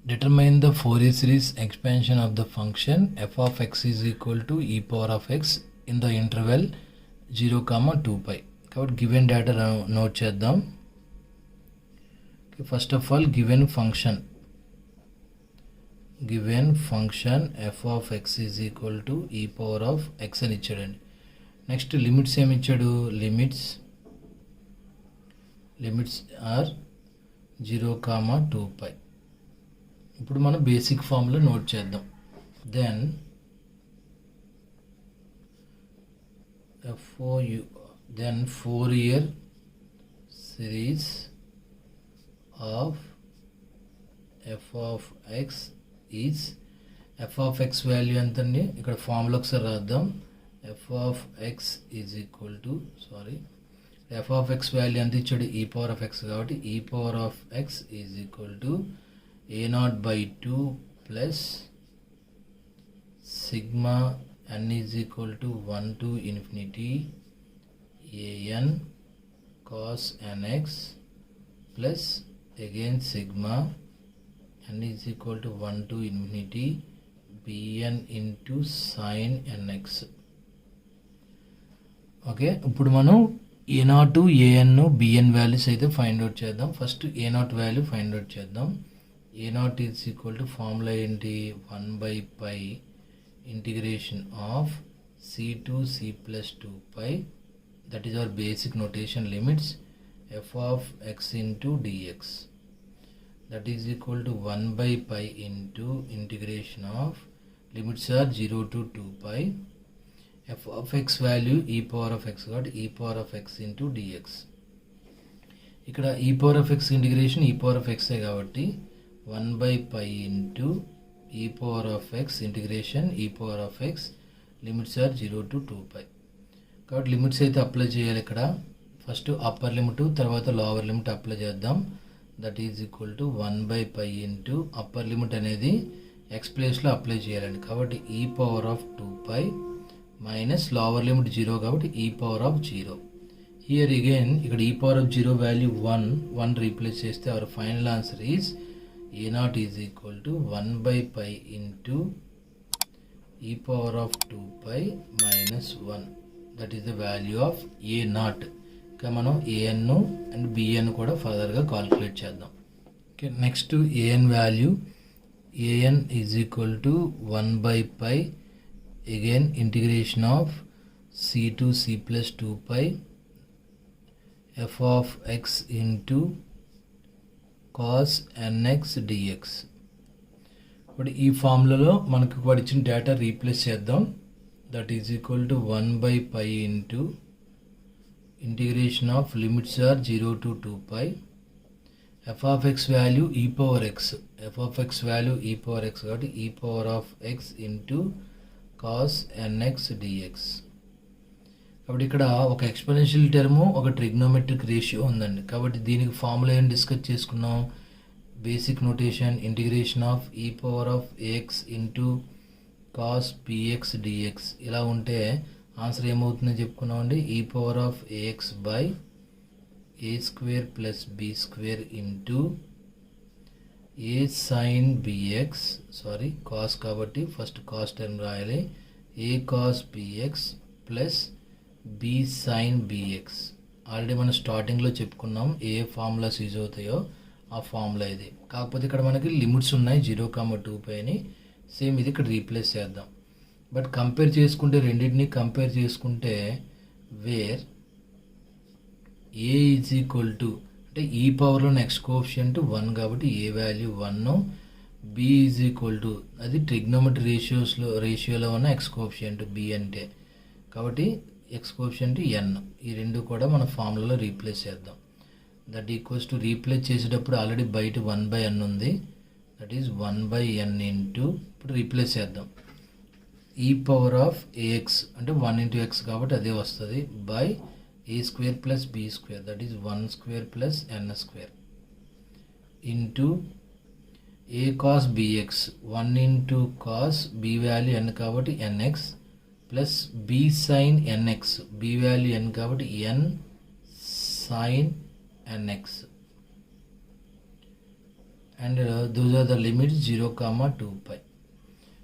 Determine the Fourier series expansion of the function f of x is equal to e power of x in the interval 0, 2 pi. కాబట్టి given data note చేద్దాం. First of all, given function f of x is equal to e power of x అని ఇచ్చాడండి. Next limits ఏమి ఇచ్చాడు? Limits are 0, 2 pi. ఇప్పుడు మనం basic formula note చేద్దాం. Then Fourier series of f of x is f of x value ఎంతండి? ఇక్కడ formula ఒకసారి రాద్దాం. f of x is equal to f of x value ఎంత ఇచ్చాడు? e power of x కాబట్టి e power of x is equal to a0/2 plus sigma n is equal to 1 to infinity an cos nx plus again sigma n is equal to 1 to infinity bn into sin nx. Okay, ఇప్పుడు మనం a0 an bn values అయితే find out చేద్దాం. First a0 value find out చేద్దాం. a0 is equal to formula ఏంటి? 1/pi integration of c to c plus 2 pi, that is our basic notation limits, f of x into dx, that is equal to 1/pi into integration of limits are 0 to 2 pi, f of x value e power of x got e power of x into dx. ఇక్కడ e power of x integration e power of x కాబట్టి 1/pi into e power of x integration e power of x limits are 0 to 2 pi. కాబట్టి limits అయితే apply చేయాలి. ఇక్కడ first upper limit తర్వాత lower limit apply చేద్దాం. That is equal to 1/pi into upper limit అనేది x ప్లేస్లో apply చేయాలండి. కాబట్టి e power of 2 pi minus lower limit 0 కాబట్టి e power of 0. Here again ఇక్కడ e power of 0 value 1 replace చేస్తే our final answer is a0 is equal to 1/pi into e power of 2 pi minus 1. That is the value of a0. ఇంకా మనం an and bn కూడా ఫర్దర్గా calculate చేద్దాం. Okay, next an value an is equal to 1/pi again integration of c to c plus 2 pi f of x into cos nx dx. ఇప్పుడు ఈ ఫార్ములాలో మనకు ఇచ్చిన డేటా రీప్లేస్ చేద్దాం. That is equal to 1/pi into integration of limits are 0 to 2 pi f of x value e power x, f of x value e power x కాబట్టి e power of x into cos nx dx. కాబట్టి ఇక్కడ ఒక exponential term ఒక trigonometric ratio ఉందండి. కాబట్టి దీనికి formula ఏం discuss చేసుకున్నాం? Basic notation integration of e power of a x into cos px dx. ఇలా ఉంటే ఆన్సర్ ఏమవుతుందని చెప్పుకున్నాం అండి? E power of ax by a square plus b square into a sine bx, cos కాబట్టి ఫస్ట్ కాస్ టర్మ్ రాయాలి, a cos bx plus b sine bx. Already మనం స్టార్టింగ్లో చెప్పుకున్నాం ఏ ఫార్ములాస్ యూజ్ అవుతాయో ఆ ఫార్ములా ఇది. కాకపోతే ఇక్కడ మనకి లిమిట్స్ ఉన్నాయి 0, 2 pi అని. సేమ్ ఇది ఇక్కడ రీప్లేస్ చేద్దాం. బట్ కంపేర్ చేసుకుంటే రెండింటిని కంపేర్ చేసుకుంటే where a is equal to అంటే ఈ పవర్లో నెక్స్ట్ కోఎఫిషియంట్ 1 కాబట్టి a value 1, b is equal to అది ట్రిగ్నోమెట్రీ రేషియోలో ఉన్న ఎక్స్ కోఎఫిషియంట్ బి అంటే కాబట్టి ఎక్స్ కోఎఫిషియంట్ n. ఈ రెండు కూడా మన ఫార్ములాలో రీప్లేస్ చేద్దాం. దట్ ఈక్వల్స్ టు రీప్లేస్ చేసేటప్పుడు ఆల్రెడీ బయట 1/n ఉంది. దట్ ఈజ్ 1/n ఇంటూ ఇప్పుడు రీప్లేస్ చేద్దాం. ఈ పవర్ ఆఫ్ ఏఎక్స్ అంటే 1 into x కాబట్టి అదే వస్తుంది by a square plus b square that is 1 square plus n square into a cos b x 1 into cos b value n కాబట్టి nx plus b sine n x, b value n కాబట్టి n sine nx and those are the limits 0, 2π.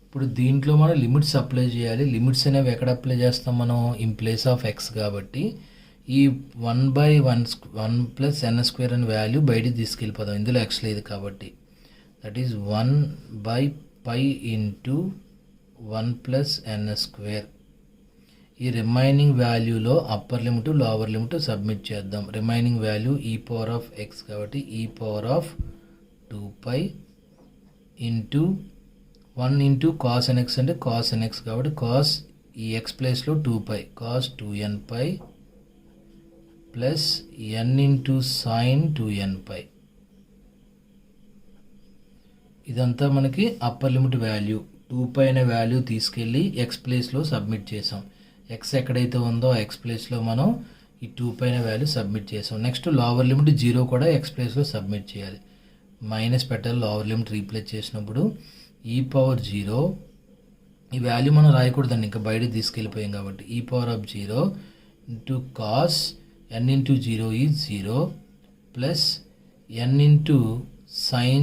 ఇప్పుడు దీంట్లో మనం limits apply చేయాలి. Limits అనేవి ఎక్కడ apply చేస్తాం మనం? ఇన్ ప్లేస్ ఆఫ్ ఎక్స్ కాబట్టి ఈ 1/1 + n² అనే వాల్యూ బయటికి తీసుకెళ్ళిపోదాం. ఇందులో ఎక్స్ లేదు కాబట్టి దట్ ఈజ్ 1/π ఇంటూ 1 + n². ఈ రిమైనింగ్ వాల్యూలో upper limit lower limit submit చేద్దాం. రిమైనింగ్ వాల్యూ e⁻x కాబట్టి e⁻2π into 1 into cos nx అంటే cos nx కాబట్టి cos ఈ x ప్లేస్లో 2π cos 2nπ plus n into sin 2nπ. ఇదంతా మనకి అప్పర్ లిమిట్ వాల్యూ. 2π అనే వాల్యూ తీసుకెళ్ళి ఎక్స్ ప్లేస్లో సబ్మిట్ చేసాం. ఎక్స్ ఎక్కడైతే ఉందో ఎక్స్ ప్లేస్లో మనం ఈ 2π అనే వాల్యూ సబ్మిట్ చేసాం. నెక్స్ట్ లోవర్ లిమిట్ 0 కూడా ఎక్స్ ప్లేస్లో సబ్మిట్ చేయాలి. మైనస్ పెట్టాలి లోవర్ లిమిట్ రీప్లేస్ చేసినప్పుడు. e⁻0 ఈ వాల్యూ మనం రాయకూడదండి, ఇంకా బయటకు తీసుకెళ్ళిపోయాం కాబట్టి e⁻0 into cos n into 0 is 0 plus n into sin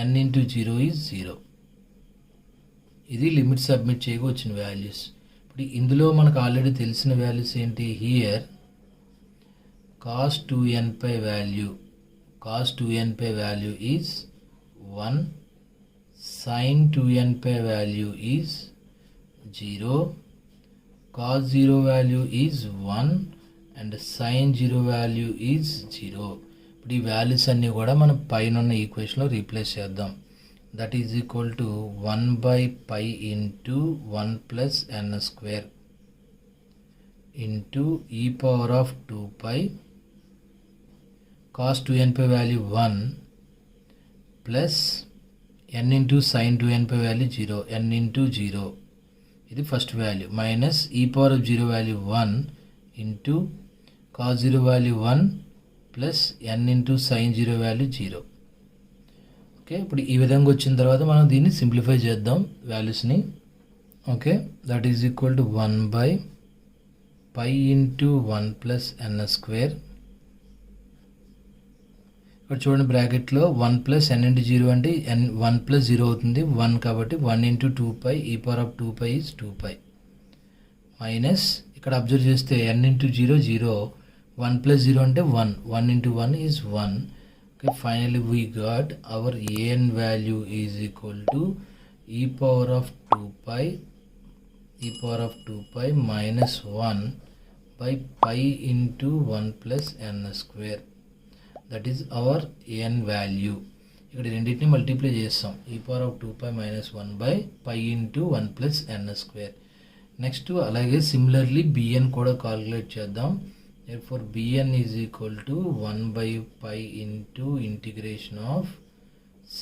n into 0 is 0. ఇది లిమిట్ సబ్మిట్ చేయగా వచ్చిన వాల్యూస్. ఇప్పుడు ఇందులో మనకు ఆల్రెడీ తెలిసిన వాల్యూస్ ఏంటి? Here cos 2nπ value is 1, sin 2nπ value is 0, cos 0 value is 1 and sin 0 value is 0. ఇప్పుడు ఈ వాల్యూస్ అన్నీ కూడా మనం పైన ఉన్న ఈక్వేషన్లో రీప్లేస్ చేద్దాం. That is equal to 1/π into 1 + n² into e⁻2π cos 2nπ value 1 plus n into sin 2nπ value 0, n into 0 ఇది first value minus e⁻0 value 1 into cos 0 value 1 plus n into sin 0 value 0. Okay, ఇప్పుడు ఈ విధంగా వచ్చిన తర్వాత మనం దీన్ని simplify చేద్దాం వాల్యూస్ని. Okay, that is equal to 1/π into 1 + n². ఇక్కడ చూడండి బ్రాకెట్లో 1 + n ఇంటూ 0 అంటే n 1 + 0 అవుతుంది 1 కాబట్టి 1 ఇంటూ 2π e⁻2π ఈజ్ 2π మైనస్ ఇక్కడ అబ్జర్వ్ చేస్తే n ఇంటూ 0 0, 1 + 0 అంటే 1, 1 into 1 is 1. Okay, finally we got our an value is equal to e⁻2π minus 1/π into 1 + n². That is our an value. ఇక్కడ రెండింటిని multiply చేస్తాం. e⁻2π minus 1/π into 1 + n². Next అలాగే similarly bn కూడా calculate చేద్దాం. Therefore bn is equal to 1/π into integration of c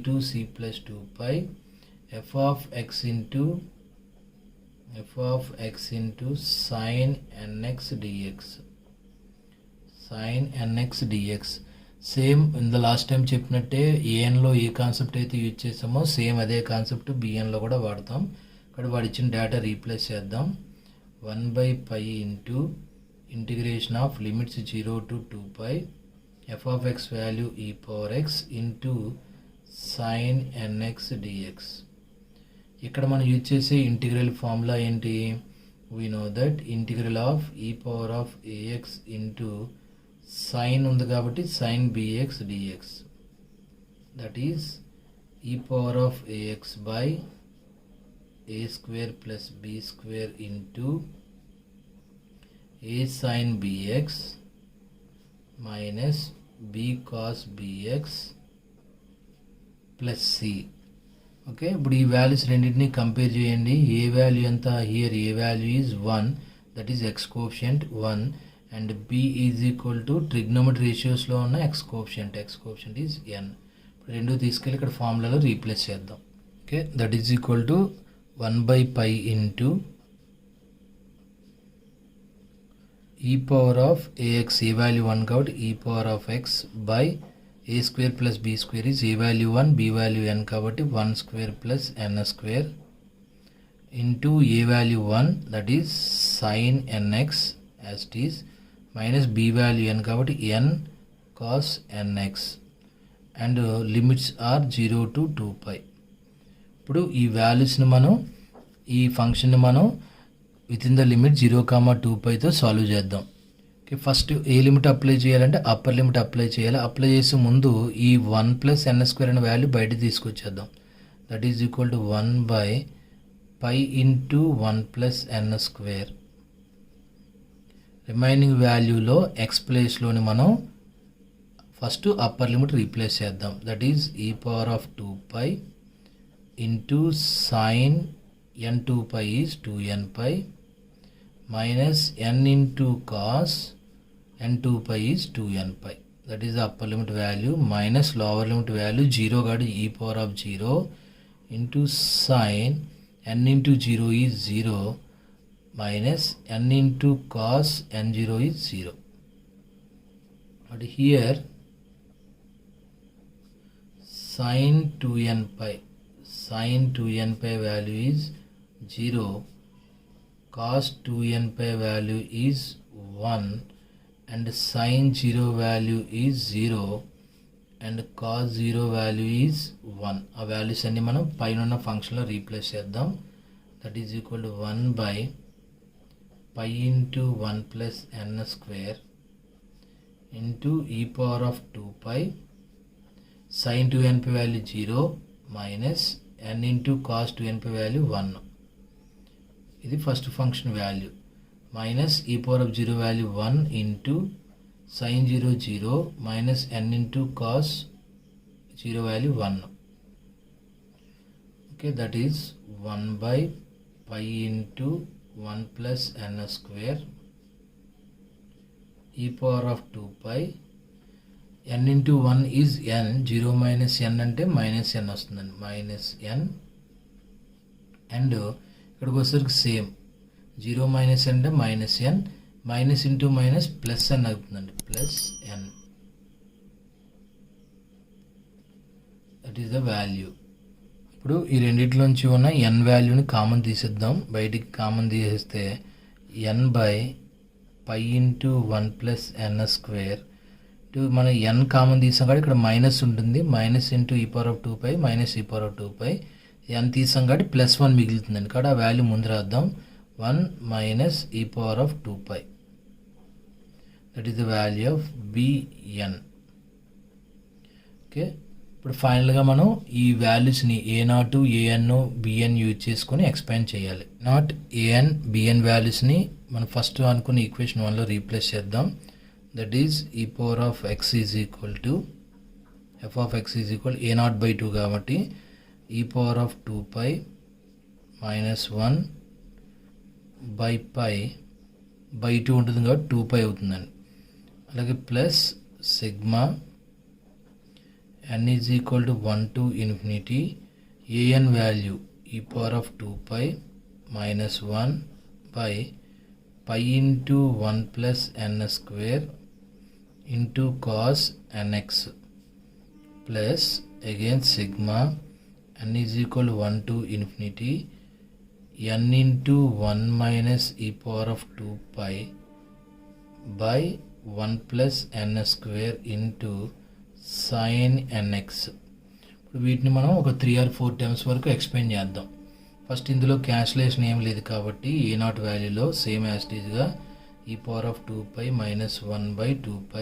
to c plus 2π f of x into sin nx dx. Same in the last time చెప్పినట్టే ఏఎన్లో ఏ concept అయితే use చేసామో same అదే concept బిఎన్లో కూడా వాడతాం. ఇక్కడ వాడిచ్చిన data replace చేద్దాం. 1/π into integration of limits 0 to 2π f of x value e⁻x into sin nx dx. ఇక్కడ మనం యూజ్ చేసే ఇంటిగ్రల్ ఫార్ములా ఏంటి? we know that integral of e⁻ax into sin ఉంది కాబట్టి sin bx dx, that is e⁻ax by a² plus b² into a sin bx minus b cos bx plus c. Okay, ఇప్పుడు ఈ values రెండింటిని compare చేయండి. A value ఎంత? Here a value is 1, that is x coefficient 1, and b is equal to trigonometry రేషియోస్లో ఉన్న x coefficient is n. ఇప్పుడు రెండు తీసుకెళ్ళి ఇక్కడ ఫార్ములాలో రీప్లేస్ చేద్దాం. Okay, that is equal to 1/π into e⁻ax, a value 1 కాబట్టి e⁻x by a² plus b² is a value 1, b value n కాబట్టి 1² plus n² into a value 1 that is sin nx as it is minus b value n కాబట్టి n cos nx. And limits are 0 to 2π. ఇప్పుడు ఈ వాల్యూస్ని మనం ఈ ఫంక్షన్ని మనం with in the limit 0, 2πతో సాల్వ్ చేద్దాం. ఓకే, ఫస్ట్ ఏ లిమిట్ అప్లై చేయాలంటే అప్పర్ లిమిట్ అప్లై చేయాలి. అప్లై చేసే ముందు ఈ 1 + n² అనే వాల్యూ బయట తీసుకొచ్చేద్దాం. That is equal to 1/π into 1 + n². Remaining వాల్యూలో ఎక్స్ ప్లేస్లోని మనం ఫస్ట్ అప్పర్ లిమిట్ రీప్లేస్ చేద్దాం. That is e⁻²π into sin n2π is 2nπ minus n into cos n2π is 2nπ. That is the upper limit value minus lower limit value 0 కాదు e⁻0 into sin n into 0 is 0 minus n into cos n0 is 0. But here sin 2nπ value is 0, cos 2nπ value is 1 and sin 0 value is 0 and cos 0 value is 1. ఆ values అన్ని మనం పైన ఉన్న ఫంక్షన్లో replace చేద్దాం. That is equal to 1/π into 1 + n² into e⁻²π sin 2nπ value 0 minus n into cos 2nπ value 1. ఇది first function value minus e⁻0 value 1 into sin 0 0 minus n into cos 0 value 1. Okay, that is 1/π into 1 + n² e⁻²π n into 1 is n, 0 minus n అంటే minus n వస్తుందండి, minus n. And ఇక్కడికి వచ్చేసరికి same 0 minus n అంటే minus n, minus into minus plus n అవుతుందండి, plus n. That is the value. ఇప్పుడు ఈ రెండిట్లోంచి ఉన్న n వాల్యూని కామన్ తీసేద్దాం. బయటికి కామన్ తీసేస్తే n/π ఇంటూ 1 + n². మన n కామన్ తీసాం కాబట్టి ఇక్కడ మైనస్ ఉంటుంది, minus into e⁻²π minus e⁻²π. n తీసాం కాబట్టి +1 మిగులుతుందండి, కాబట్టి ఆ వాల్యూ ముందు రాద్దాం. 1 minus e⁻²π. That is the value of bn. Okay, ఇప్పుడు ఫైనల్గా మనం ఈ వాల్యూస్ని a0, an, bn యూజ్ చేసుకొని ఎక్స్పాండ్ చేయాలి. నాట్ an, bn వాల్యూస్ని మనం ఫస్ట్ అనుకున్న ఈక్వేషన్ 1లో రీప్లేస్ చేద్దాం. That is e⁻x is equal to f of x is equal a0/2 కాబట్టి e⁻²π మైనస్ 1/π/2 ఉంటుంది కాబట్టి 2π అవుతుందండి. అలాగే plus sigma n is equal to 1 to infinity an value e⁻²π minus 1/π into 1 + n² into cos nx plus again sigma n is equal to 1 to infinity n into 1 minus e⁻²π by 1 plus n² into sin nx. ఇప్పుడు వీటిని మనం ఒక 3 or 4 times వరకు expand చేద్దాం. First ఇందులో cancellation ఏం లేదు కాబట్టి a0 వాల్యూలో సేమ్ యాజ్ ఇట్ ఈజ్గా e⁻²π మైనస్ 1/2π.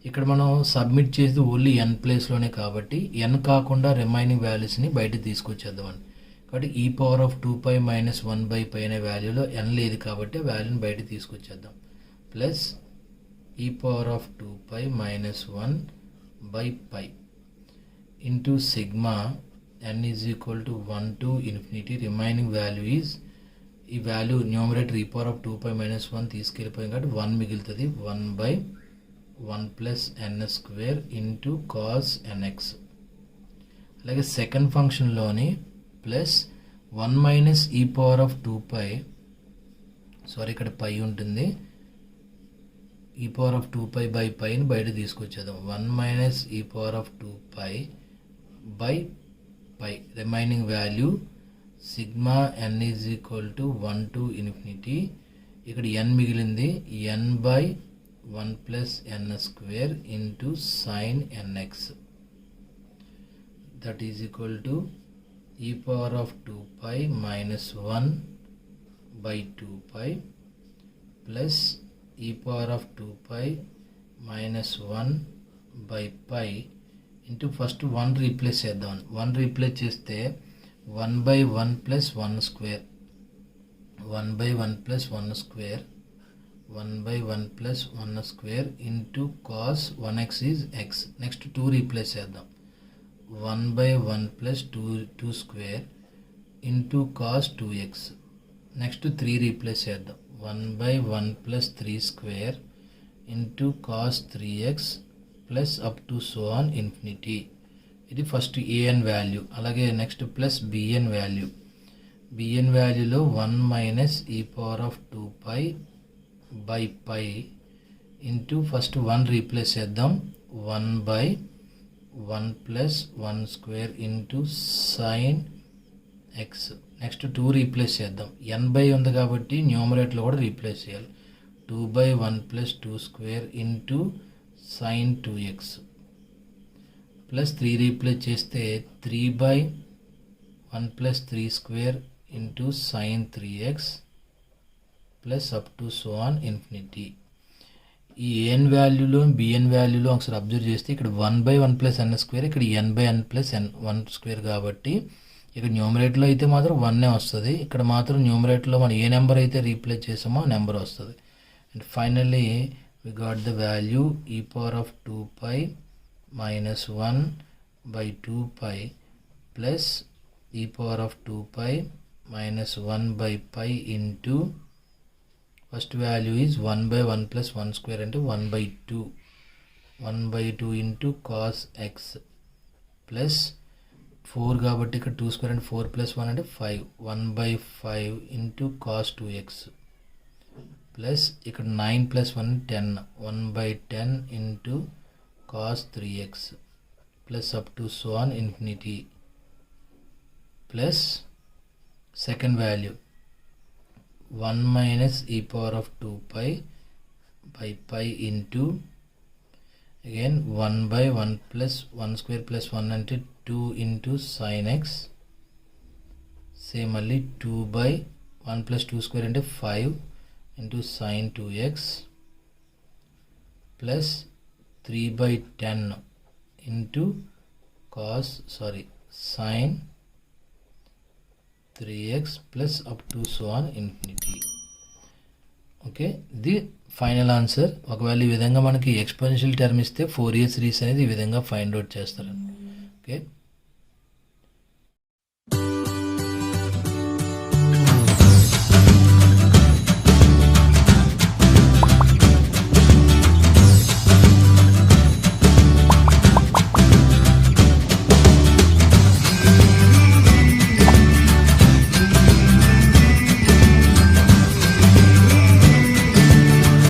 ఇక్కడ మనం సబ్మిట్ చేసేది ఓన్లీ n ప్లేస్లోనే కాబట్టి n కాకుండా రిమైనింగ్ వాల్యూస్ని బయట తీసుకొచ్చేద్దామండి. కాబట్టి e⁻²π మైనస్ 1/π అనే వాల్యూలో n లేదు కాబట్టి వాల్యూని బయట తీసుకొచ్చేద్దాం. Plus e⁻²π minus 1/π into sigma n is equal to 1 to infinity remaining value is ఈ వాల్యూ న్యూమరేటర్ e⁻²π మైనస్ 1 తీసుకెళ్ళిపోయింది కాబట్టి 1 మిగులుతుంది. 1/1 + n² ఇంటూ cos nx. అలాగే సెకండ్ ఫంక్షన్లోని ప్లస్ 1 మైనస్ e⁻²π, సారీ ఇక్కడ పై ఉంటుంది, e⁻²π/πని బయట తీసుకొచ్చేద్దాం. 1 minus e⁻²π/π remaining value sigma n is equal to 1 to infinity. ఇక్కడ n మిగిలింది n/1 1 plus n square into sin nx, that is equal to e power of 2 pi minus 1 by 2 pi plus e power of 2 pi minus 1 by pi into first 1 replace చేద్దాం. 1 replace చేస్తే 1 by 1 plus 1 square, 1 by 1 plus 1 square, 1 by 1 plus 1 square into cos 1x is x. Next 2 replace చేద్దాం. 1 by 1 plus 2 square into cos 2x. Next 3 replace చేద్దాం. 1 by 1 plus 3 square into cos 3x plus up to so on infinity. ఇది first an value. అలాగే next plus bn value. bn వాల్యూలో 1 minus e power of 2 pi by pi into first 1 replace చేద్దాం. 1 by 1 plus 1 square into sine x. Next 2 replace చేద్దాం. n by ఉంది కాబట్టి న్యూమరేటర్లో కూడా replace చేయాలి. 2 by 1 plus 2 square into sine 2x plus 3 replace చేస్తే 3 by 1 plus 3 square into sign 3x plus up to so on infinity. ఈ AN వాల్యూలో B N వాల్యూలో ఒకసారి observe చేస్తే ఇక్కడ 1 బై 1 ప్లస్ ఎన్ స్క్వేర్, ఇక్కడ n by n plus n 1 square కాబట్టి ఇక్కడ న్యూమరేటర్లో అయితే మాత్రం 1 వస్తుంది. ఇక్కడ మాత్రం న్యూమరేటర్లో మనం ఏ నెంబర్ అయితే రీప్లేస్ చేసామో ఆ నెంబర్ వస్తుంది. And finally we got the value e power of 2 pi minus 1 by 2 pi plus e power of 2 pi minus 1 by pi into first value is 1 by 1 plus 1 square into 1 by 2. 1 by 2 into cos x plus 4 కాబట్టి ఇక్కడ 2 square and 4 plus 1 అంటే 5. 1 by 5 into cos 2x plus ఇక్కడ 9 plus 1 10. 1 by 10 into cos 3x plus up to so on infinity plus second value 1 minus e power of 2 pi by pi into again 1 by 1 plus 1 square plus 1 అంటే 2 into sin x. Same మళ్ళీ 2 by 1 plus 2 square అంటే 5 into sin 2x plus 3 by 10 into sin 3x plus up to so on infinity. Okay, ఇది final answer. ఒకవేళ ఈ విధంగా మనకి exponential term ఇస్తే Fourier series అనేది ఈ విధంగా ఫైండ్ అవుట్ చేస్తారండి. ఓకే.